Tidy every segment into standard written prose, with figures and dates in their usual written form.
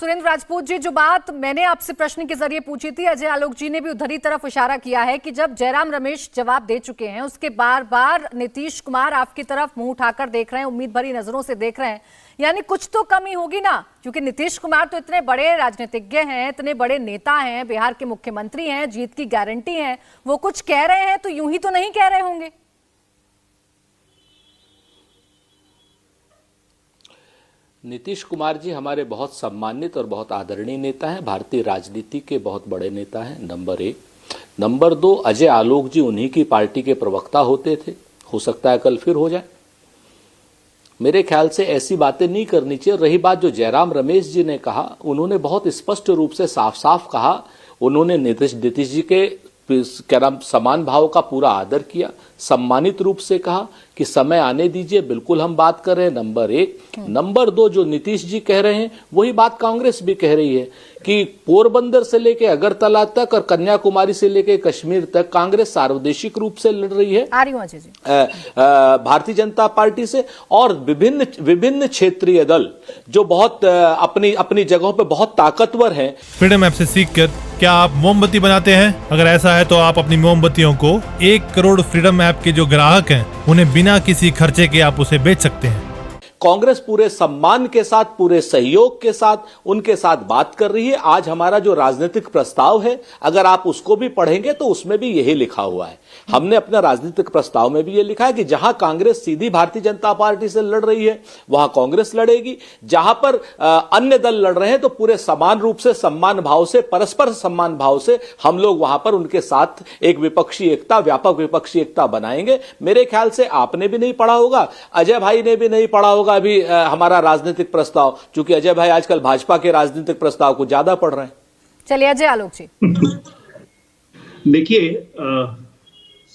सुरेंद्र राजपूत जी, जो बात मैंने आपसे प्रश्न के जरिए पूछी थी, अजय आलोक जी ने भी उधर ही तरफ इशारा किया है कि जब जयराम रमेश जवाब दे चुके हैं, उसके बार बार नीतीश कुमार आपकी तरफ मुंह उठाकर देख रहे हैं, उम्मीद भरी नजरों से देख रहे हैं, यानी कुछ तो कमी होगी ना। क्योंकि नीतीश कुमार तो इतने बड़े राजनीतिज्ञ हैं, इतने बड़े नेता हैं, बिहार के मुख्यमंत्री हैं, जीत की गारंटी है, वो कुछ कह रहे हैं तो यूं ही तो नहीं कह रहे होंगे। नीतीश कुमार जी हमारे बहुत सम्मानित और बहुत आदरणीय नेता हैं, भारतीय राजनीति के बहुत बड़े नेता हैं, नंबर एक। नंबर दो, अजय आलोक जी उन्हीं की पार्टी के प्रवक्ता होते थे, हो सकता है कल फिर हो जाए। मेरे ख्याल से ऐसी बातें नहीं करनी चाहिए। रही बात जो जयराम रमेश जी ने कहा, उन्होंने बहुत स्पष्ट रूप से साफ साफ कहा, उन्होंने नीतीश जी के क्या नाम समान भाव का पूरा आदर किया, सम्मानित रूप से कहा कि समय आने दीजिए, बिल्कुल हम बात कर रहे हैं, नंबर एक। नंबर दो, जो नीतीश जी कह रहे हैं वही बात कांग्रेस भी कह रही है कि पोरबंदर से लेके अगरतला तक और कन्याकुमारी से लेके कश्मीर तक कांग्रेस सार्वदेशिक रूप से लड़ रही है भारतीय जनता पार्टी से, और विभिन्न क्षेत्रीय दल जो बहुत अपनी जगहों पे बहुत ताकतवर हैं। फ्रीडम ऐप से सीखकर क्या आप मोमबत्ती बनाते हैं? अगर ऐसा है तो आप अपनी मोमबत्तियों को 1 करोड़ फ्रीडम ऐप के जो ग्राहक हैं उन्हें बिना किसी खर्चे के आप उसे बेच सकते हैं। कांग्रेस पूरे सम्मान के साथ, पूरे सहयोग के साथ उनके साथ बात कर रही है। आज हमारा जो राजनीतिक प्रस्ताव है, अगर आप उसको भी पढ़ेंगे तो उसमें भी यही लिखा हुआ है। हमने अपना राजनीतिक प्रस्ताव में भी ये लिखा है कि जहां कांग्रेस सीधी भारतीय जनता पार्टी से लड़ रही है वहां कांग्रेस लड़ेगी, जहां पर अन्य दल लड़ रहे हैं तो पूरे समान रूप से, सम्मान भाव से, परस्पर सम्मान भाव से हम लोग वहां पर उनके साथ एक विपक्षी एकता, व्यापक विपक्षी एकता बनाएंगे। मेरे ख्याल से आपने भी नहीं पढ़ा होगा, अजय भाई ने भी नहीं पढ़ा होगा अभी हमारा राजनीतिक प्रस्ताव, क्योंकि अजय भाई आजकल भाजपा के राजनीतिक प्रस्ताव को ज्यादा पढ़ रहे हैं। चलिए अजय आलोक जी। देखिए,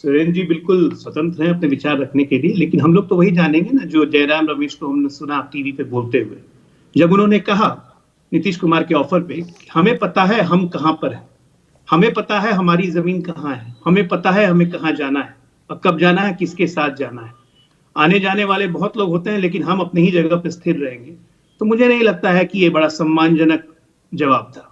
सुरेंद्र जी बिल्कुल स्वतंत्र हैं अपने विचार रखने के लिए, लेकिन हम लोग तो वही जानेंगे ना जो जयराम रमेश को हमने सुना टीवी पे बोलते हुए, जब उन्होंने कहा नीतीश कुमार के ऑफर पे, हमें पता है हम कहां पर हैं, हमें पता है हमारी जमीन कहां है, हमें पता है हमें कहां जाना है और कब जाना है, किसके साथ जाना है। आने जाने वाले बहुत लोग होते हैं लेकिन हम अपनी ही जगह पर स्थिर रहेंगे। तो मुझे नहीं लगता है कि ये बड़ा सम्मानजनक जवाब था।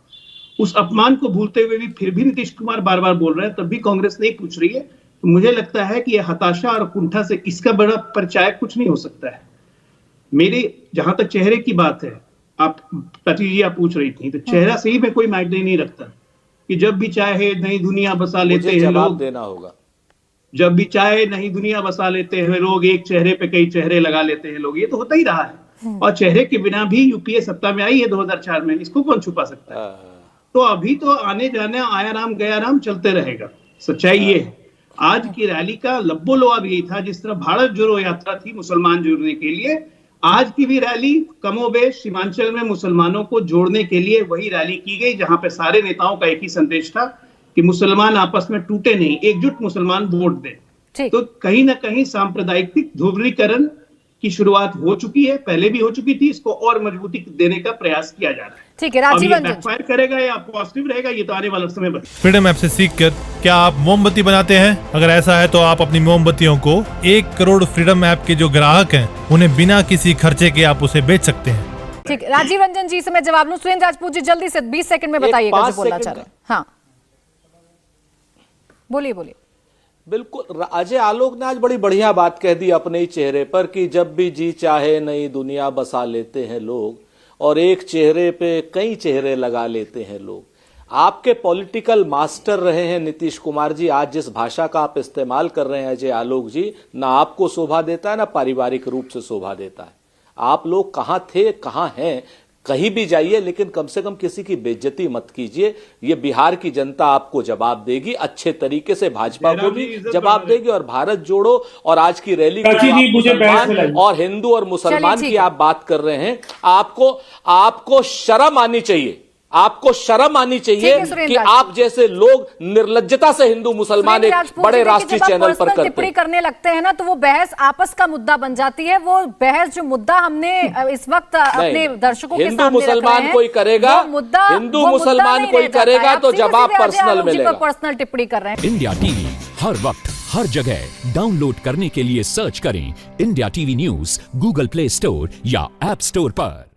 उस अपमान को भूलते हुए भी फिर भी नीतीश कुमार बार बार बोल रहे हैं, तब भी कांग्रेस नहीं पूछ रही है। तो मुझे लगता है कि यह हताशा और कुंठा से इसका बड़ा परिचय कुछ नहीं हो सकता है। मेरे जहां तक चेहरे की बात है, आप प्रति जी आप पूछ रही थी, तो चेहरा से ही मैं कोई मायने नहीं रखता कि जब भी चाहे नई दुनिया बसा लेते हैं लोग, देना होगा जब भी चाहे नई दुनिया बसा लेते हैं लोग, एक चेहरे पे कई चेहरे लगा लेते हैं लोग, ये तो होता ही रहा है। और चेहरे के बिना भी यूपीए सत्ता में आई है 2004 में, इसको कौन छुपा सकता है। तो अभी तो आने जाने आया राम गया राम चलते रहेगा। सच्चाई ये है, आज की रैली का लब्बो लुआब यही था, जिस तरह भारत जोड़ो यात्रा थी मुसलमान जोड़ने के लिए, आज की भी रैली कमोबेश सीमांचल में मुसलमानों को जोड़ने के लिए वही रैली की गई, जहां पे सारे नेताओं का एक ही संदेश था कि मुसलमान आपस में टूटे नहीं, एकजुट मुसलमान वोट दें। तो कहीं ना कहीं सांप्रदायिक ध्रुवीकरण की शुरुआत हो चुकी है, पहले भी हो चुकी थी, इसको और मजबूती देने का प्रयास किया जा रहा है। ठीक है, राजीव रंजन बैकफायर करेगा या पॉजिटिव रहेगा, ये तो आने वाला समय बता। फ्रीडम ऐप से सीखकर क्या आप मोमबत्ती बनाते हैं? अगर ऐसा है तो आप अपनी मोमबत्तियों को 1 करोड़ फ्रीडम ऐप के जो ग्राहक हैं उन्हें बिना किसी खर्चे के आप उसे बेच सकते हैं। ठीक, राजीव रंजन जी से मैं जवाब लूं। सुरेंद्र राजपूत जी जल्दी से 20 सेकंड में बताइएगा जो बोलना चाह रहे हैं। हाँ बोलिए बोलिए। बिल्कुल, अजय आलोक ने आज बड़ी बढ़िया बात कह दी अपने ही चेहरे पर कि जब भी जी चाहे नई दुनिया बसा लेते हैं लोग, और एक चेहरे पे कई चेहरे लगा लेते हैं लोग। आपके पॉलिटिकल मास्टर रहे हैं नीतीश कुमार जी। आज जिस भाषा का आप इस्तेमाल कर रहे हैं अजय आलोक जी, ना आपको शोभा देता है ना पारिवारिक रूप से शोभा देता है। आप लोग कहां थे, कहां हैं, कहीं भी जाइए, लेकिन कम से कम किसी की बेइज्जती मत कीजिए। ये बिहार की जनता आपको जवाब देगी, अच्छे तरीके से भाजपा को भी जवाब देगी। और भारत जोड़ो और आज की रैली मुसलमान और हिंदू और मुसलमान की आप बात कर रहे हैं, आपको शर्म आनी चाहिए। आपको शर्म आनी चाहिए कि आप जैसे लोग निर्लज्जता से हिंदू मुसलमान एक बड़े राष्ट्रीय चैनल पर टिप्पणी करने लगते हैं ना, तो वो बहस आपस का मुद्दा बन जाती है। वो बहस जो मुद्दा हमने इस वक्त अपने दर्शकों के सामने मुसलमान कोई करेगा, हिंदू मुसलमान कोई करेगा तो जवाब पर्सनल मिलेगा। पर्सनल टिप्पणी कर रहे हैं। इंडिया टीवी हर वक्त हर जगह डाउनलोड करने के लिए सर्च करें India TV news Google play store या ऐप स्टोर पर।